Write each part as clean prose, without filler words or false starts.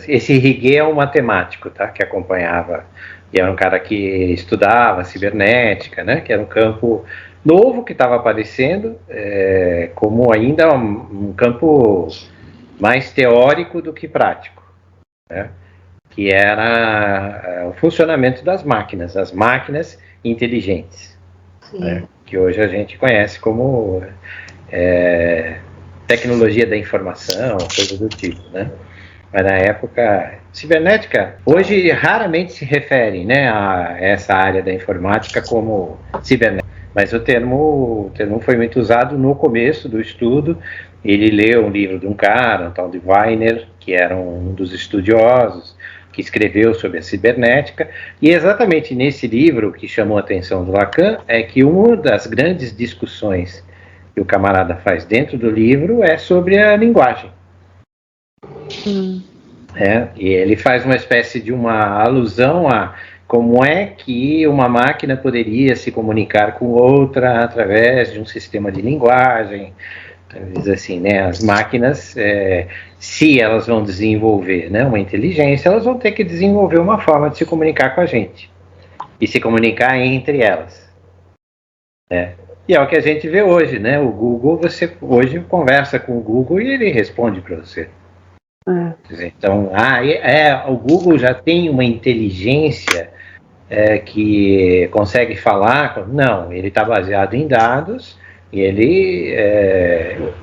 Esse Riguet é um matemático, tá? Que acompanhava, e era um cara que estudava cibernética, né? Que era um campo novo que estava aparecendo, como ainda um campo mais teórico do que prático, né? Que era o funcionamento das máquinas, as máquinas inteligentes, né? Que hoje a gente conhece como tecnologia da informação, coisa do tipo, né? Mas na época, cibernética, hoje raramente se refere, né, a essa área da informática como cibernética. Mas o termo foi muito usado no começo do estudo. Ele leu um livro de um cara, um tal de Weiner, que era um dos estudiosos, que escreveu sobre a cibernética. E exatamente nesse livro que chamou a atenção do Lacan é que uma das grandes discussões que o camarada faz dentro do livro é sobre a linguagem. E ele faz uma espécie de uma alusão a como é que uma máquina poderia se comunicar com outra através de um sistema de linguagem. Talvez assim, né? As máquinas, se elas vão desenvolver, né, uma inteligência, elas vão ter que desenvolver uma forma de se comunicar com a gente e se comunicar entre elas, né? E é o que a gente vê hoje, né? O Google, você hoje conversa com o Google e ele responde para você. Então, o Google já tem uma inteligência que consegue falar. Não, ele está baseado em dados e ele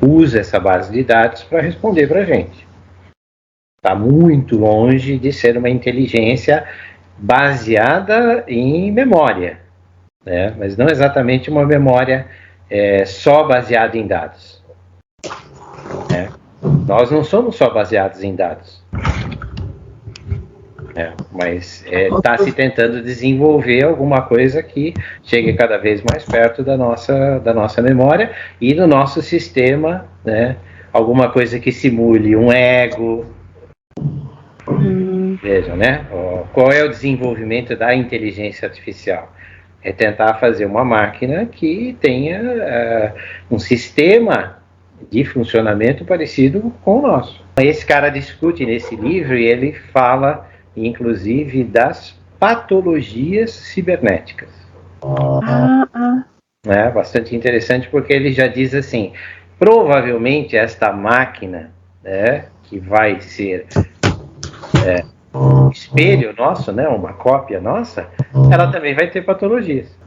usa essa base de dados para responder para a gente. Está muito longe de ser uma inteligência baseada em memória, né? Mas não exatamente uma memória só baseada em dados, né? Nós não somos só baseados em dados, mas está se tentando desenvolver alguma coisa que chegue cada vez mais perto da nossa memória e do nosso sistema, né? Alguma coisa que simule um ego. Veja, né? Qual é o desenvolvimento da inteligência artificial? É tentar fazer uma máquina que tenha um sistema de funcionamento parecido com o nosso. Esse cara discute nesse livro e ele fala, inclusive, das patologias cibernéticas. É bastante interessante porque ele já diz assim, provavelmente esta máquina, que vai ser um espelho nosso, né, uma cópia nossa, ela também vai ter patologias.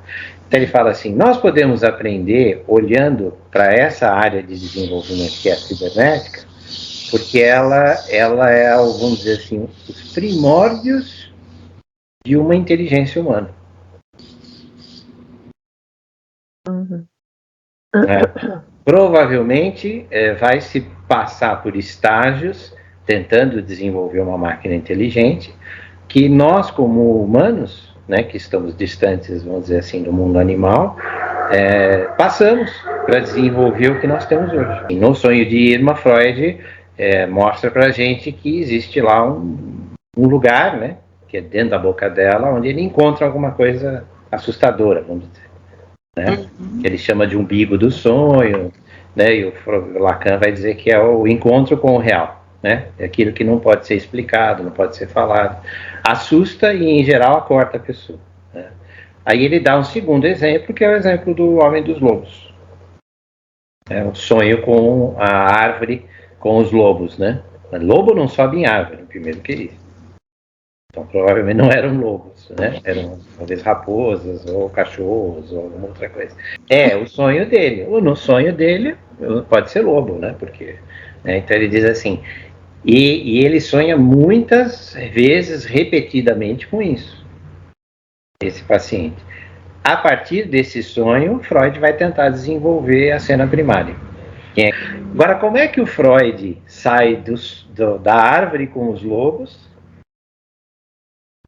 Então ele fala assim, nós podemos aprender olhando para essa área de desenvolvimento que é a cibernética, porque ela é, vamos dizer assim, os primórdios de uma inteligência humana. Provavelmente vai se passar por estágios tentando desenvolver uma máquina inteligente que nós, como humanos, né, que estamos distantes, vamos dizer assim, do mundo animal, passamos para desenvolver o que nós temos hoje. E no Sonho de Irma, Freud mostra para a gente que existe lá um lugar, né, que é dentro da boca dela, onde ele encontra alguma coisa assustadora, vamos dizer, né? Que ele chama de umbigo do sonho, né? E o Lacan vai dizer que é o encontro com o real, né? É aquilo que não pode ser explicado, não pode ser falado, assusta e em geral acorda a pessoa, né? Aí ele dá um segundo exemplo, que é o exemplo do Homem dos Lobos, o sonho com a árvore, com os lobos, né? Lobo não sobe em árvore, primeiro que isso. Então, provavelmente não eram lobos, né? Eram, talvez, raposas ou cachorros ou alguma outra coisa. O sonho dele. Ou no sonho dele, pode ser lobo, né? Porque, então ele diz assim, e ele sonha muitas vezes, repetidamente, com isso, esse paciente. A partir desse sonho, Freud vai tentar desenvolver a cena primária. Agora, como é que o Freud sai da árvore com os lobos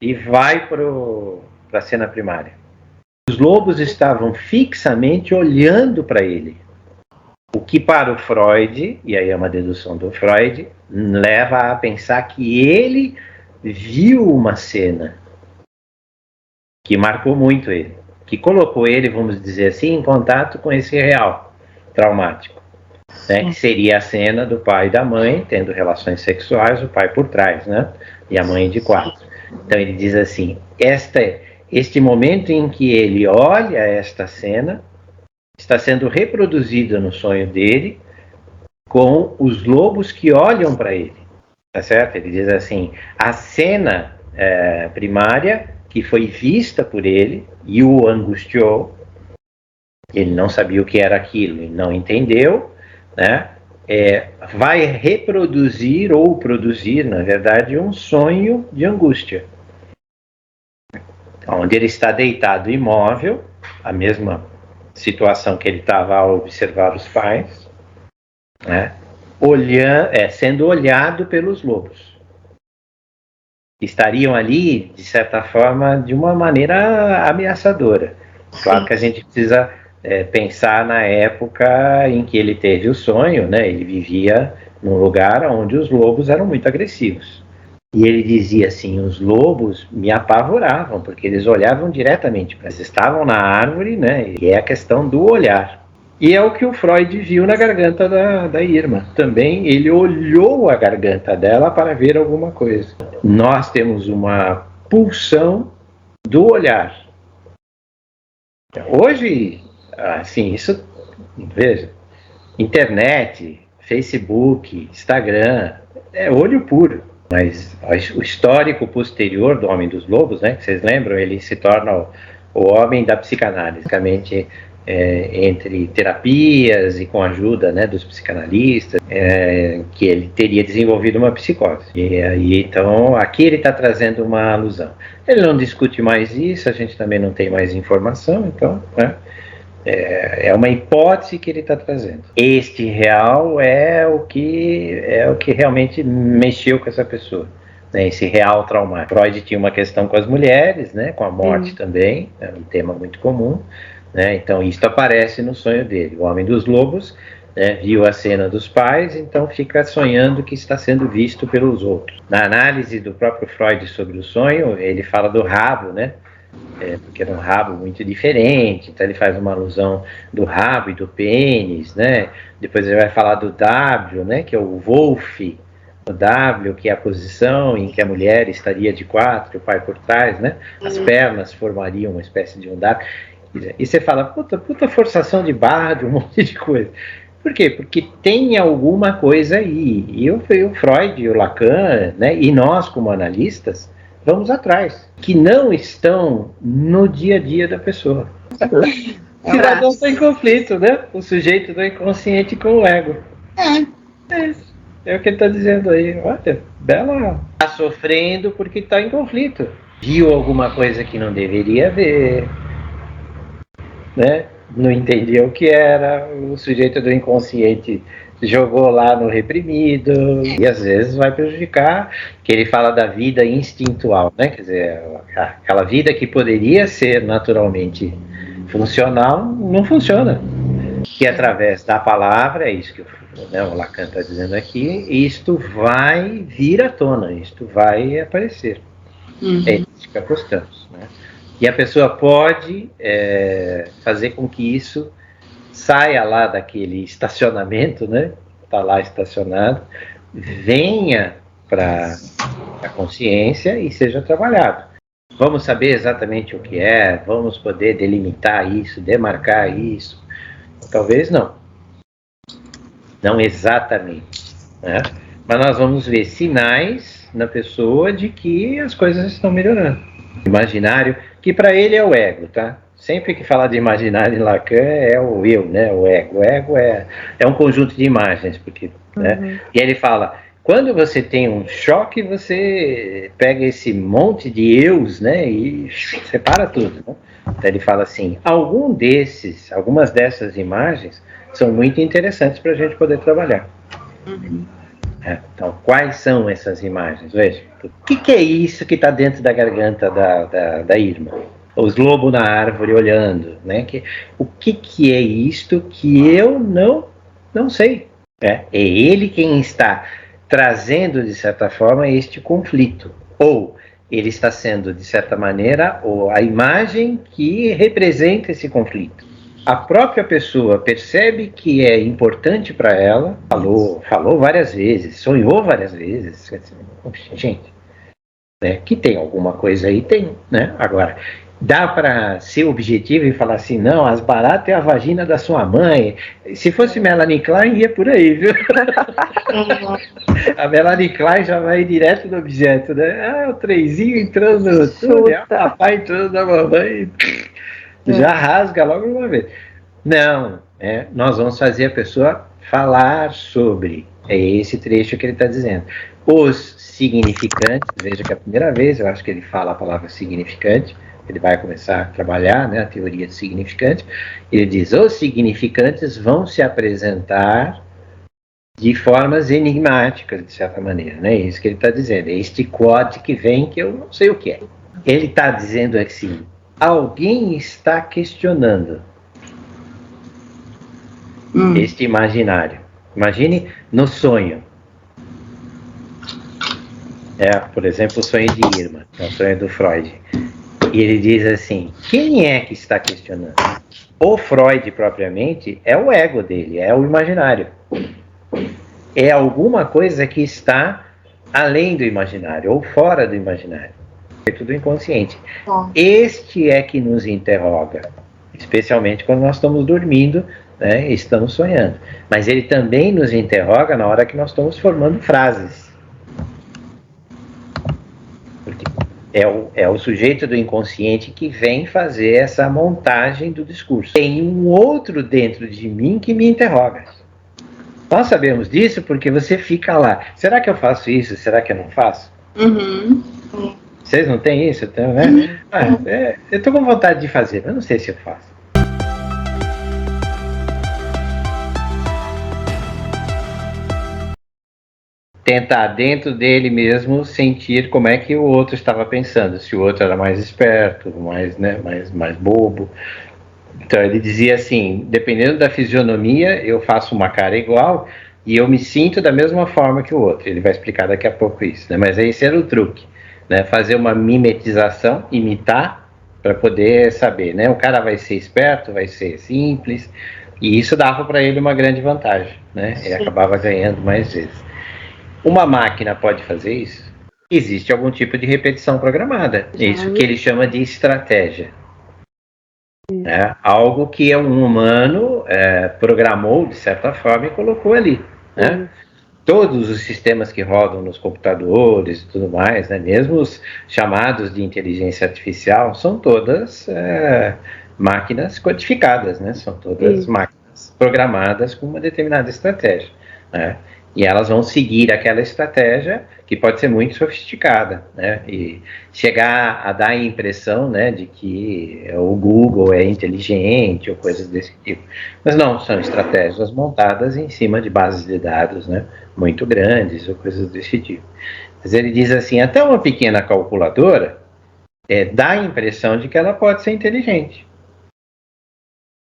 e vai para a cena primária? Os lobos estavam fixamente olhando para ele. O que para o Freud, e aí é uma dedução do Freud, leva a pensar que ele viu uma cena que marcou muito ele, que colocou ele, vamos dizer assim, em contato com esse real traumático. né, que seria a cena do pai e da mãe tendo relações sexuais, o pai por trás, né, e a mãe de quatro. Então ele diz assim, este momento em que ele olha esta cena está sendo reproduzido no sonho dele com os lobos que olham para ele, tá certo? Ele diz assim, a cena primária que foi vista por ele e o angustiou, ele não sabia o que era aquilo e não entendeu, né? Vai reproduzir ou produzir, na verdade, um sonho de angústia, onde ele está deitado imóvel, a mesma situação que ele estava ao observar os pais, né? Sendo olhado pelos lobos. Estariam ali, de certa forma, de uma maneira ameaçadora. Claro que a gente precisa pensar na época em que ele teve o sonho, né? Ele vivia num lugar onde os lobos eram muito agressivos. E ele dizia assim, os lobos me apavoravam, porque eles olhavam diretamente, eles estavam na árvore, né? E é a questão do olhar. E é o que o Freud viu na garganta da Irma. Também ele olhou a garganta dela para ver alguma coisa. Nós temos uma pulsão do olhar. Hoje, assim, isso, veja, internet, Facebook, Instagram, é olho puro. Mas o histórico posterior do Homem dos Lobos, né, que vocês lembram, ele se torna o homem da psicanálise, basicamente entre terapias e com a ajuda, né, dos psicanalistas, que ele teria desenvolvido uma psicose. E então aqui ele está trazendo uma alusão. Ele não discute mais isso, a gente também não tem mais informação, então, né, é uma hipótese que ele está trazendo. Este real é o que realmente mexeu com essa pessoa, né, esse real traumático. Freud tinha uma questão com as mulheres, né, com a morte também, é um tema muito comum, né, então isso aparece no sonho dele. O Homem dos Lobos, né, viu a cena dos pais, então fica sonhando que está sendo visto pelos outros. Na análise do próprio Freud sobre o sonho, ele fala do rabo, né, porque era um rabo muito diferente, então ele faz uma alusão do rabo e do pênis, né? Depois ele vai falar do W, né? Que é o Wolf, o W, que é a posição em que a mulher estaria de quatro, o pai por trás, né? As pernas formariam uma espécie de um W. E você fala, puta forçação de barra, de um monte de coisa. Por quê? Porque tem alguma coisa aí. E o Freud, o Lacan, né? E nós, como analistas, vamos atrás, que não estão no dia a dia da pessoa. Senão não tem conflito, né? O sujeito do inconsciente com o ego. É isso. É o que ele está dizendo aí. Olha, Bela está sofrendo porque está em conflito. Viu alguma coisa que não deveria ver, né? Não entendia o que era, o sujeito do inconsciente jogou lá no reprimido, e às vezes vai prejudicar, que ele fala da vida instintual, né? Quer dizer, aquela vida que poderia ser naturalmente funcional, não funciona. Que através da palavra, é isso que o Lacan está dizendo aqui, isto vai vir à tona, isto vai aparecer. É isso que apostamos, né? E a pessoa pode fazer com que isso saia lá daquele estacionamento, né? Está lá estacionado, venha para a consciência e seja trabalhado. Vamos saber exatamente o que é, vamos poder delimitar isso, demarcar isso. Talvez não. Não exatamente, né? Mas nós vamos ver sinais na pessoa de que as coisas estão melhorando. Imaginário, que para ele é o ego, tá? Sempre que falar de imaginário em Lacan é o eu, né? O ego. O ego é um conjunto de imagens, porque, né? E ele fala, quando você tem um choque, você pega esse monte de eus, né? E separa tudo, né? Então ele fala assim, algumas dessas imagens são muito interessantes para a gente poder trabalhar. Então, quais são essas imagens? Veja, o que é isso que está dentro da garganta da Irma? Os lobos na árvore olhando, né? O que é isto que eu não sei? É ele quem está trazendo, de certa forma, este conflito. Ou ele está sendo, de certa maneira, a imagem que representa esse conflito. a própria pessoa percebe que é importante para ela, falou várias vezes, sonhou várias vezes, gente, né, que tem alguma coisa aí, tem, né? Agora, dá para ser objetivo e falar assim, não, as baratas é a vagina da sua mãe. Se fosse Melanie Klein, ia por aí, viu? A Melanie Klein já vai direto no objeto, né? Ah, o trenzinho entrando no túnel, o papai entrando na mamãe, já rasga logo uma vez. Não, nós vamos fazer a pessoa falar sobre. É esse trecho que ele está dizendo. Os significantes, veja que é a primeira vez, eu acho que ele fala a palavra significante, ele vai começar a trabalhar, né, a teoria de significante. Ele diz, os significantes vão se apresentar de formas enigmáticas, de certa maneira, né? É isso que ele está dizendo. É este quad que vem que eu não sei o que é. Ele está dizendo assim, alguém está questionando este imaginário. Imagine no sonho. Por exemplo, o sonho de Irma, é o sonho do Freud. E ele diz assim, quem é que está questionando? O Freud, propriamente, é o ego dele, é o imaginário. É alguma coisa que está além do imaginário, ou fora do imaginário. É tudo inconsciente. Este é que nos interroga, especialmente quando nós estamos dormindo, né, e estamos sonhando. Mas ele também nos interroga na hora que nós estamos formando frases. Porque é o sujeito do inconsciente que vem fazer essa montagem do discurso. Tem um outro dentro de mim que me interroga. Nós sabemos disso porque você fica lá. Será que eu faço isso? Será que eu não faço? Vocês não têm isso? Né? Eu estou com vontade de fazer, mas não sei se eu faço. Tentar dentro dele mesmo sentir como é que o outro estava pensando, se o outro era mais esperto, mais bobo. Então ele dizia assim, dependendo da fisionomia, eu faço uma cara igual e eu me sinto da mesma forma que o outro. Ele vai explicar daqui a pouco isso, né? Mas esse era o truque, né? Fazer uma mimetização, imitar, para poder saber, né? O cara vai ser esperto, vai ser simples, e isso dava para ele uma grande vantagem, né? Ele acabava ganhando mais vezes. Uma máquina pode fazer isso? Existe algum tipo de repetição programada. Isso que ele chama de estratégia. Algo que um humano programou, de certa forma, e colocou ali. Né? Todos os sistemas que rodam nos computadores e tudo mais, né? Mesmo os chamados de inteligência artificial, são todas máquinas codificadas, né? São todas máquinas programadas com uma determinada estratégia. Né? E elas vão seguir aquela estratégia que pode ser muito sofisticada, né? E chegar a dar a impressão, né, de que o Google é inteligente ou coisas desse tipo. Mas não, são estratégias montadas em cima de bases de dados, né, muito grandes ou coisas desse tipo. Mas ele diz assim, até uma pequena calculadora dá a impressão de que ela pode ser inteligente.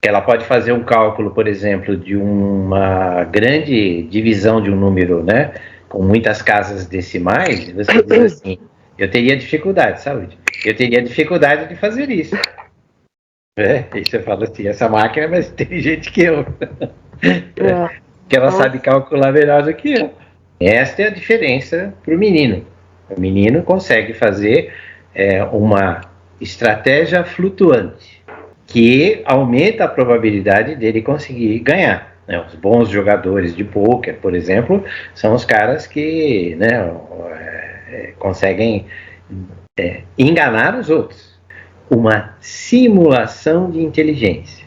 Ela pode fazer um cálculo, por exemplo, de uma grande divisão de um número, né, com muitas casas decimais, e você diz assim, eu teria dificuldade, saúde, eu teria dificuldade de fazer isso. E você fala assim, essa máquina é mais inteligente que eu. Que ela sabe calcular melhor do que eu. Esta é a diferença para o menino. O menino consegue fazer uma estratégia flutuante, que aumenta a probabilidade dele conseguir ganhar. Né? Os bons jogadores de pôquer, por exemplo, são os caras que, né, conseguem enganar os outros. Uma simulação de inteligência.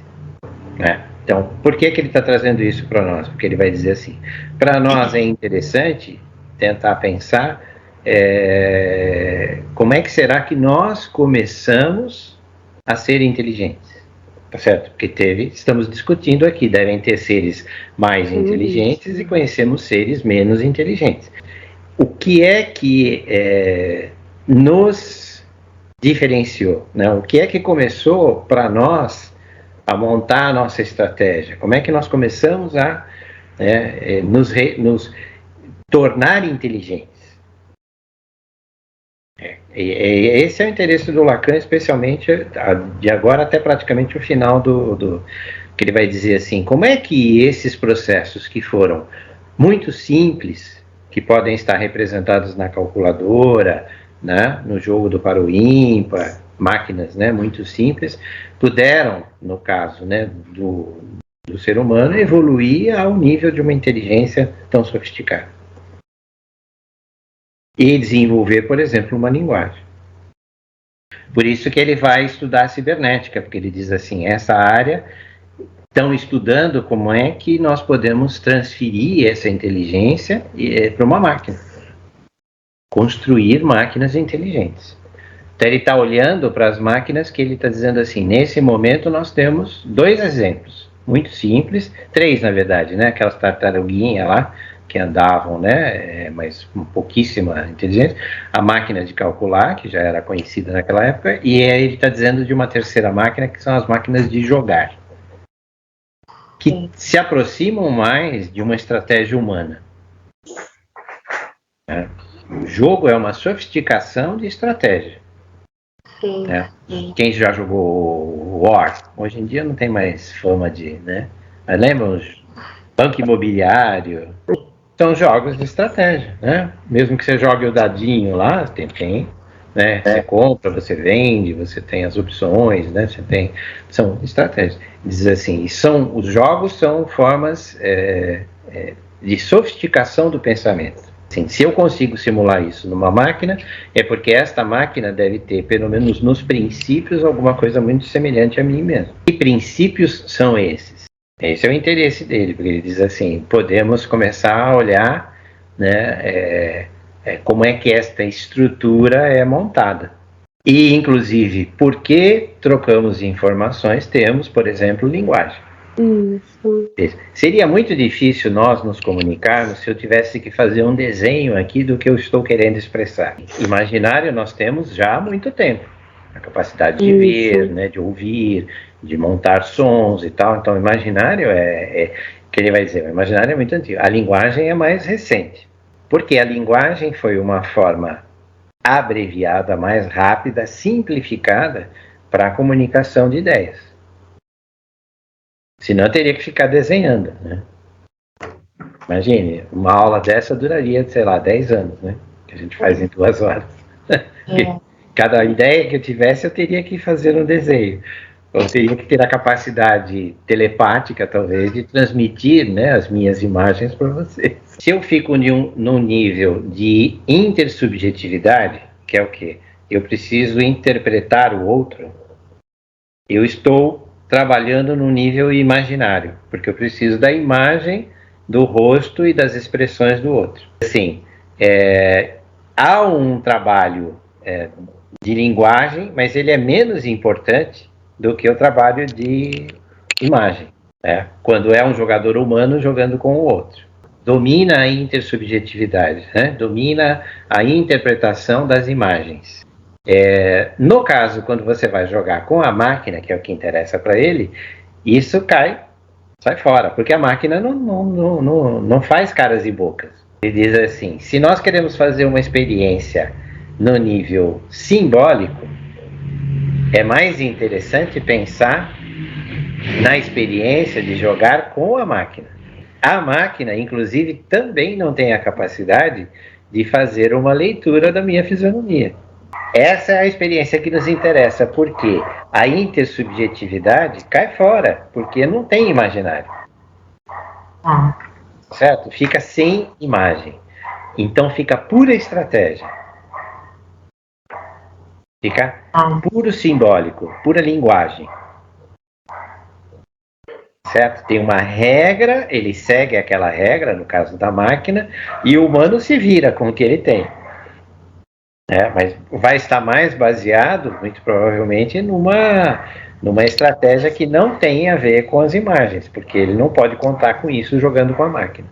Né? Então, por que ele está trazendo isso para nós? Porque ele vai dizer assim, para nós é interessante tentar pensar como é que será que nós começamos a ser inteligentes. Tá certo? Porque estamos discutindo aqui, devem ter seres mais inteligentes e conhecemos seres menos inteligentes. O que é que nos diferenciou? Né? O que é que começou para nós a montar a nossa estratégia? Como é que nós começamos a nos tornar inteligentes? Esse é o interesse do Lacan, especialmente de agora até praticamente o final que ele vai dizer assim, como é que esses processos que foram muito simples, que podem estar representados na calculadora, né, no jogo do par ou ímpar, máquinas, né, muito simples, puderam, no caso, né, do ser humano, evoluir ao nível de uma inteligência tão sofisticada. E desenvolver, por exemplo, uma linguagem. Por isso que ele vai estudar a cibernética, porque ele diz assim, essa área estão estudando como é que nós podemos transferir essa inteligência para uma máquina. Construir máquinas inteligentes. Então ele está olhando para as máquinas que ele está dizendo assim, nesse momento nós temos 2 exemplos, muito simples, 3 na verdade, né? Aquelas tartaruguinhas lá, que andavam, né, mas com pouquíssima inteligência, a máquina de calcular, que já era conhecida naquela época, e aí ele está dizendo de uma terceira máquina, que são as máquinas de jogar, que se aproximam mais de uma estratégia humana. Né? O jogo é uma sofisticação de estratégia. Né? Quem já jogou War, hoje em dia não tem mais fama de, né? Mas lembra os Banco Imobiliário? São jogos de estratégia, né? Mesmo que você jogue o dadinho lá, tem, né? Você compra, você vende, você tem as opções, né? Você tem, são estratégias. Diz assim, os jogos são formas de sofisticação do pensamento. Assim, se eu consigo simular isso numa máquina, é porque esta máquina deve ter, pelo menos nos princípios, alguma coisa muito semelhante a mim mesmo. Que princípios são esses? Esse é o interesse dele, porque ele diz assim, podemos começar a olhar, né, como é que esta estrutura é montada. E, inclusive, por que trocamos informações, temos, por exemplo, linguagem. Isso. Seria muito difícil nós nos comunicarmos se eu tivesse que fazer um desenho aqui do que eu estou querendo expressar. Imaginário nós temos já há muito tempo. A capacidade de ver, né, de ouvir, de montar sons e tal. Então, imaginário que ele vai dizer, o imaginário é muito antigo. A linguagem é mais recente. Porque a linguagem foi uma forma abreviada, mais rápida, simplificada para a comunicação de ideias. Senão eu teria que ficar desenhando, né? Imagine, uma aula dessa duraria, sei lá, 10 anos, né? Que a gente faz em 2 horas. Cada ideia que eu tivesse, eu teria que fazer um desenho. Eu teria que ter a capacidade telepática, talvez, de transmitir, né, as minhas imagens para vocês. Se eu fico num nível de intersubjetividade, que é o quê? Eu preciso interpretar o outro, eu estou trabalhando no nível imaginário, porque eu preciso da imagem do rosto e das expressões do outro. Assim, há um trabalho de linguagem, mas ele é menos importante do que o trabalho de imagem, né? Quando é um jogador humano jogando com o outro. Domina a intersubjetividade, né? Domina a interpretação das imagens. No caso, quando você vai jogar com a máquina, que é o que interessa para ele, isso sai fora, porque a máquina não faz caras e bocas. Ele diz assim, se nós queremos fazer uma experiência no nível simbólico, é mais interessante pensar na experiência de jogar com a máquina. A máquina, inclusive, também não tem a capacidade de fazer uma leitura da minha fisionomia. Essa é a experiência que nos interessa, porque a intersubjetividade cai fora, porque não tem imaginário. Certo? Fica sem imagem. Então fica pura estratégia. Fica puro simbólico, pura linguagem. Certo? Tem uma regra, ele segue aquela regra, no caso da máquina, e o humano se vira com o que ele tem. Mas vai estar mais baseado, muito provavelmente, numa estratégia que não tem a ver com as imagens, porque ele não pode contar com isso jogando com a máquina.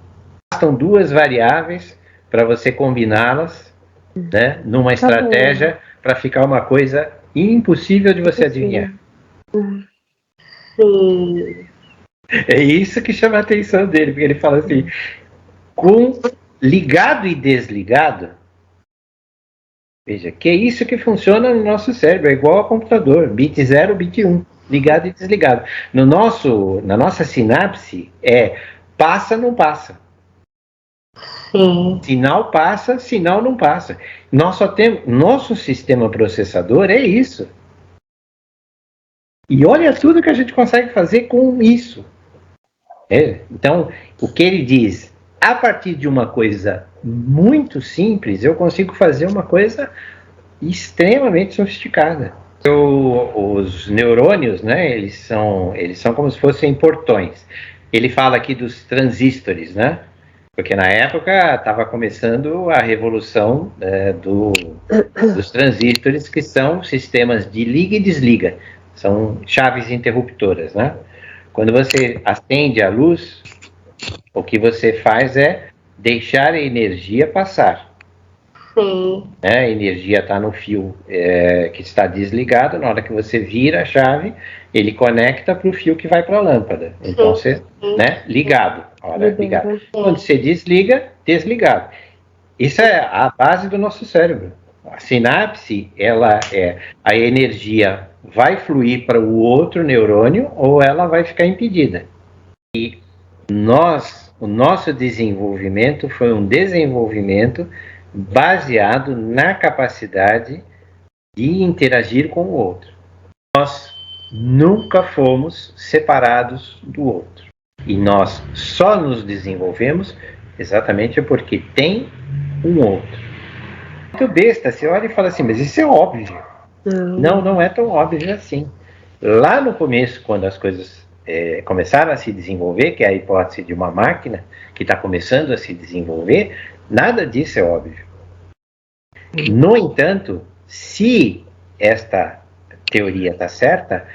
Bastam 2 variáveis para você combiná-las, né, numa estratégia para ficar uma coisa impossível de você adivinhar. Sim. É isso que chama a atenção dele, porque ele fala assim, com ligado e desligado, Veja, que é isso que funciona no nosso cérebro, é igual ao computador, bit 0, bit 1, ligado e desligado. Na nossa sinapse passa, não passa. Sim. Sinal passa, sinal não passa. Nós só temos, nosso sistema processador é isso. E olha tudo que a gente consegue fazer com isso. Então, o que ele diz, a partir de uma coisa muito simples, eu consigo fazer uma coisa extremamente sofisticada. Os neurônios, né, eles são como se fossem portões. Ele fala aqui dos transistores, né? Porque na época estava começando a revolução dos transistores, que são sistemas de liga e desliga. São chaves interruptoras, né? Quando você acende a luz, o que você faz é deixar a energia passar. Sim. A energia está no fio que está desligado. Na hora que você vira a chave, ele conecta para o fio que vai para a lâmpada. Então, você, ligado. Ligado. Quando você desliga, desligado. Isso é a base do nosso cérebro. A sinapse, a energia vai fluir para o outro neurônio ou ela vai ficar impedida. E o nosso desenvolvimento foi um desenvolvimento baseado na capacidade de interagir com o outro. Nós nunca fomos separados do outro. E nós só nos desenvolvemos exatamente porque tem um outro. Muito besta, você olha e fala assim, mas isso é óbvio. Não é tão óbvio assim. Lá no começo, quando as coisas começaram a se desenvolver, que é a hipótese de uma máquina que está começando a se desenvolver, nada disso é óbvio. No entanto, se esta teoria está certa,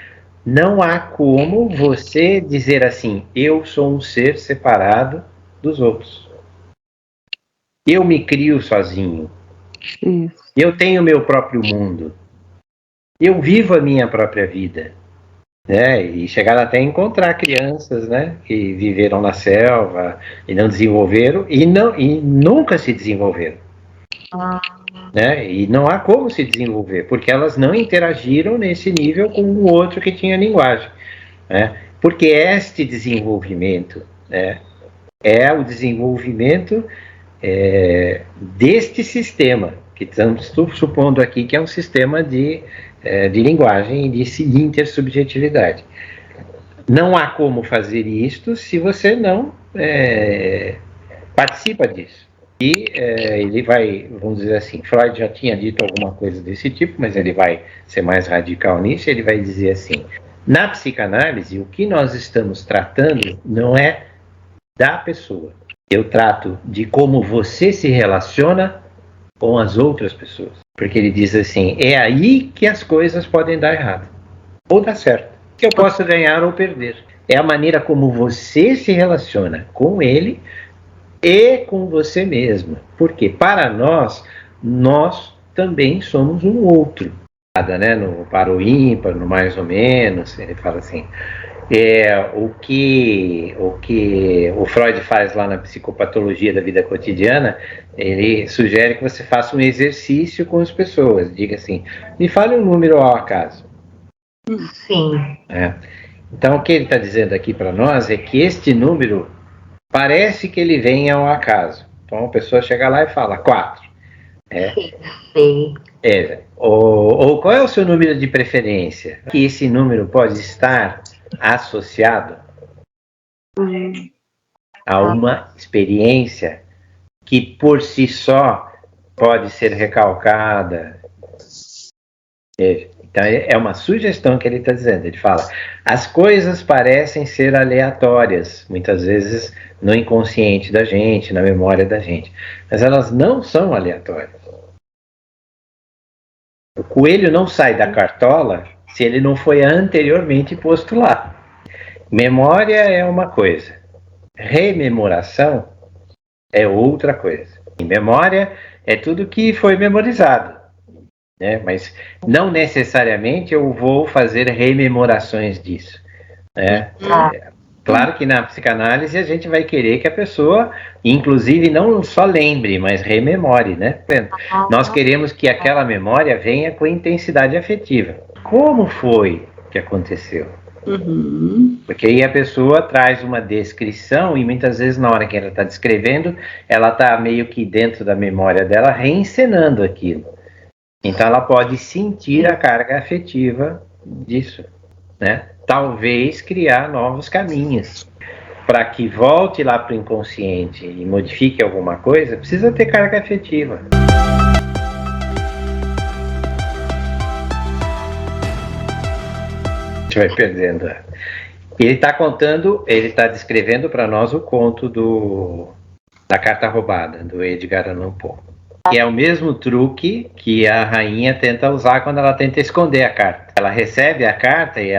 não há como você dizer assim, eu sou um ser separado dos outros. Eu me crio sozinho. Isso. Eu tenho meu próprio mundo. Eu vivo a minha própria vida. E chegaram até a encontrar crianças, né, que viveram na selva e não desenvolveram e nunca se desenvolveram. E não há como se desenvolver, porque elas não interagiram nesse nível com o outro que tinha linguagem. Porque este desenvolvimento é o desenvolvimento deste sistema, que estamos supondo aqui que é um sistema de linguagem e de intersubjetividade. Não há como fazer isto se você não participa disso. E ele vai, vamos dizer assim, Freud já tinha dito alguma coisa desse tipo, mas ele vai ser mais radical nisso, ele vai dizer assim, na psicanálise, o que nós estamos tratando não é da pessoa. Eu trato de como você se relaciona com as outras pessoas. Porque ele diz assim, é aí que as coisas podem dar errado. Ou dar certo. Que eu posso ganhar ou perder. É a maneira como você se relaciona com ele e com você mesmo. Porque para nós também somos um outro. No par ou ímpar, no mais ou menos, ele fala assim. O que o Freud faz lá na psicopatologia da vida cotidiana, ele sugere que você faça um exercício com as pessoas. Diga assim, me fale um número ao acaso. Sim. Então, o que ele está dizendo aqui para nós é que este número parece que ele vem ao acaso. Então, a pessoa chega lá e fala 4. Sim. Ou qual é o seu número de preferência? Que esse número pode estar associado a uma experiência que por si só pode ser recalcada. Então é uma sugestão que ele está dizendo. Ele fala, as coisas parecem ser aleatórias, muitas vezes no inconsciente da gente, na memória da gente, mas elas não são aleatórias. O coelho não sai da cartola se ele não foi anteriormente posto lá. Memória é uma coisa, rememoração é outra coisa. E memória é tudo que foi memorizado, mas não necessariamente eu vou fazer rememorações disso. Claro que na psicanálise a gente vai querer que a pessoa, inclusive, não só lembre, mas rememore, né? Nós queremos que aquela memória venha com intensidade afetiva. Como foi que aconteceu? Porque aí a pessoa traz uma descrição e muitas vezes na hora que ela está descrevendo, ela está meio que dentro da memória dela reencenando aquilo. Então ela pode sentir a carga afetiva disso, né? Talvez criar novos caminhos. Para que volte lá para o inconsciente e modifique alguma coisa, precisa ter carga afetiva. A gente vai perdendo. Ele está contando, ele está descrevendo para nós o conto da carta roubada, do Edgar Allan Poe. Que é o mesmo truque que a rainha tenta usar quando ela tenta esconder a carta. Ela recebe a carta e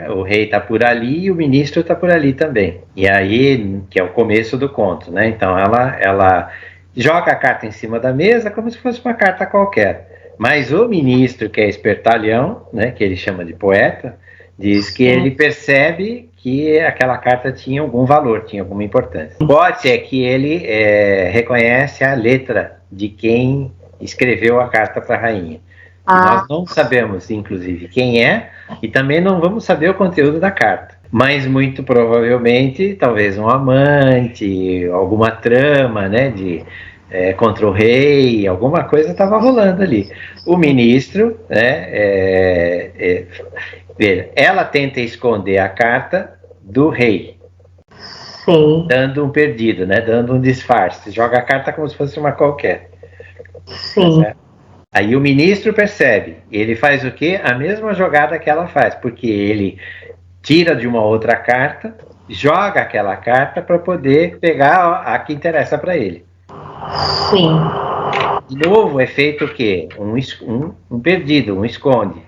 o rei está por ali e o ministro está por ali também. E aí, que é o começo do conto, né? Então ela joga a carta em cima da mesa como se fosse uma carta qualquer. Mas o ministro, que é espertalhão, né, que ele chama de poeta, diz que ele percebe que aquela carta tinha algum valor, tinha alguma importância. Pode ser que ele reconhece a letra de quem escreveu a carta para a rainha. Nós não sabemos, inclusive, quem é, e também não vamos saber o conteúdo da carta. Mas, muito provavelmente, talvez um amante, alguma trama, né, contra o rei, alguma coisa estava rolando ali. O ministro, né, ela tenta esconder a carta do rei. Sim. Dando um perdido, né? Dando um disfarce. Joga a carta como se fosse uma qualquer. Sim. Aí o ministro percebe. Ele faz o quê? A mesma jogada que ela faz. Porque ele tira de uma outra carta, joga aquela carta para poder pegar a que interessa para ele. Sim. De novo, é feito o quê? Um perdido, um esconde.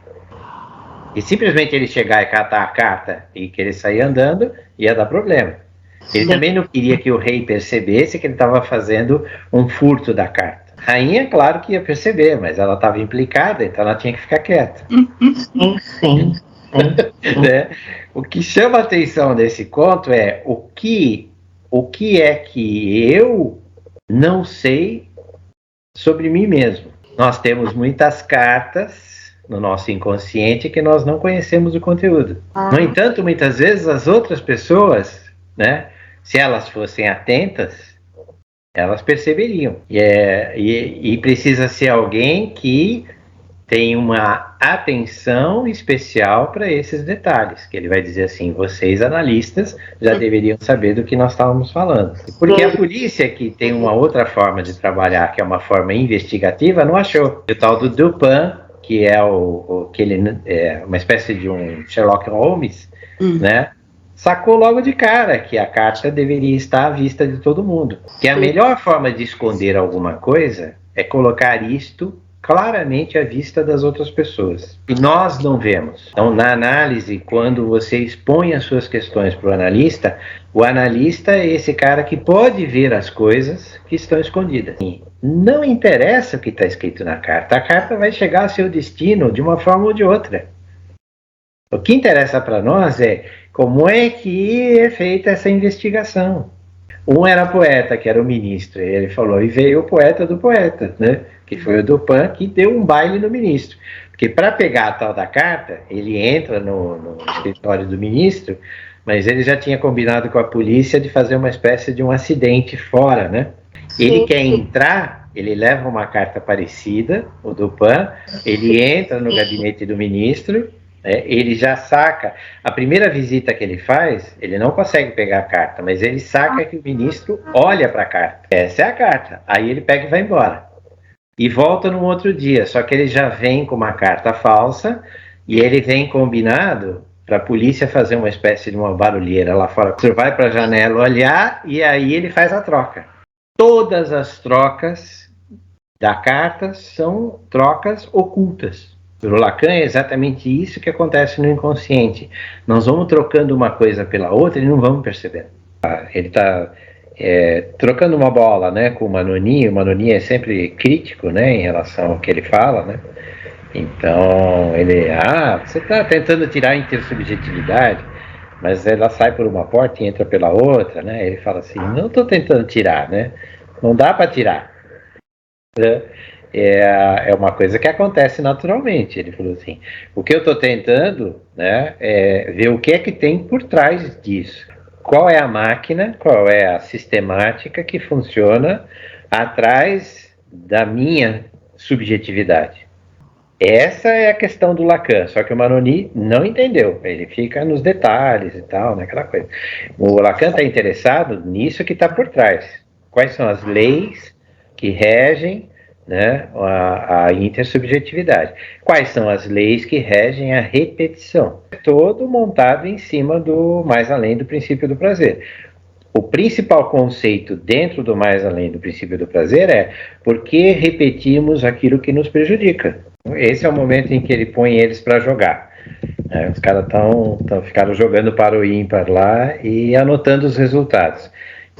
E simplesmente ele chegar e catar a carta e querer sair andando, ia dar problema. Ele também não queria que o rei percebesse que ele estava fazendo um furto da carta. A rainha, claro que ia perceber, mas ela estava implicada, então ela tinha que ficar quieta. Sim. Né? O que chama a atenção desse conto é o que é que eu não sei sobre mim mesmo. Nós temos muitas cartas no nosso inconsciente que nós não conhecemos o conteúdo. No entanto, muitas vezes as outras pessoas, né, se elas fossem atentas, elas perceberiam. E precisa ser alguém que tem uma atenção especial para esses detalhes, que ele vai dizer assim, vocês analistas já deveriam saber do que nós estávamos falando. Porque a polícia, que tem uma outra forma de trabalhar, que é uma forma investigativa, não achou. O tal do Dupin, que é uma espécie de um Sherlock Holmes, né? Sacou logo de cara que a carta deveria estar à vista de todo mundo. Que a melhor forma de esconder alguma coisa é colocar isto claramente à vista das outras pessoas. E nós não vemos. Então, na análise, quando você expõe as suas questões para o analista é esse cara que pode ver as coisas que estão escondidas. E não interessa o que está escrito na carta. A carta vai chegar ao seu destino de uma forma ou de outra. O que interessa para nós é como é que é feita essa investigação. Um era poeta, que era o ministro, e ele falou, e veio o poeta do poeta, né? Que foi o Dupin, que deu um baile no ministro. Porque para pegar a tal da carta, ele entra no escritório do ministro, mas ele já tinha combinado com a polícia de fazer uma espécie de um acidente fora, né? Ele quer entrar, ele leva uma carta parecida, o Dupin, ele entra no gabinete do ministro, ele já saca, a primeira visita que ele faz, ele não consegue pegar a carta, mas ele saca que o ministro olha para a carta. Essa é a carta. Aí ele pega e vai embora. E volta num outro dia, só que ele já vem com uma carta falsa e ele vem combinado para a polícia fazer uma espécie de uma barulheira lá fora. Você vai para a janela olhar e aí ele faz a troca. Todas as trocas da carta são trocas ocultas. Para o Lacan é exatamente isso que acontece no inconsciente. Nós vamos trocando uma coisa pela outra e não vamos percebendo. Ele está trocando uma bola, né, com o Manoni. O Manoni é sempre crítico, né, em relação ao que ele fala, né? Então ele, você está tentando tirar a intersubjetividade. mas ela sai por uma porta e entra pela outra, né? Ele fala assim, não estou tentando tirar, né? Não dá para tirar. Né? É uma coisa que acontece naturalmente. Ele falou assim, o que eu estou tentando, né, é ver o que é que tem por trás disso. Qual é a máquina, qual é a sistemática que funciona atrás da minha subjetividade. Essa é a questão do Lacan, só que o Maroni não entendeu, ele fica nos detalhes e tal, naquela coisa. O Lacan está interessado nisso que está por trás. Quais são as leis que regem, né, a intersubjetividade? Quais são as leis que regem a repetição? Todo montado em cima do mais além do princípio do prazer. O principal conceito dentro do mais além do princípio do prazer é por que repetimos aquilo que nos prejudica. Esse é o momento em que ele põe eles para jogar. Os caras ficaram jogando para o ímpar lá e anotando os resultados.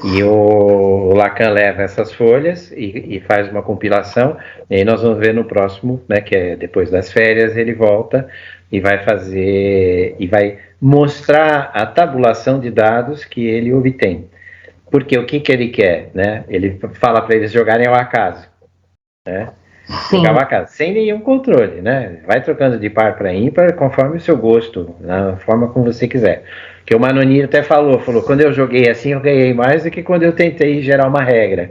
E o Lacan leva essas folhas e faz uma compilação. E aí nós vamos ver no próximo, né, que é depois das férias, ele volta e vai fazer e vai mostrar a tabulação de dados que ele obtém. Porque o que ele quer, né? Ele fala para eles jogarem ao acaso, né? Jogar ao acaso, sem nenhum controle, né? Vai trocando de par para ímpar conforme o seu gosto, na forma como você quiser. Que o Manoni até falou, quando eu joguei assim eu ganhei mais do que quando eu tentei gerar uma regra.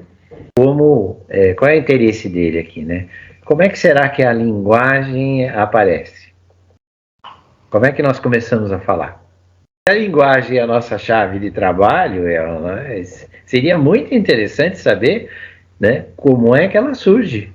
Qual é o interesse dele aqui, né? Como é que será que a linguagem aparece? Como é que nós começamos a falar? Se a linguagem é a nossa chave de trabalho, seria muito interessante saber, né, como é que ela surge.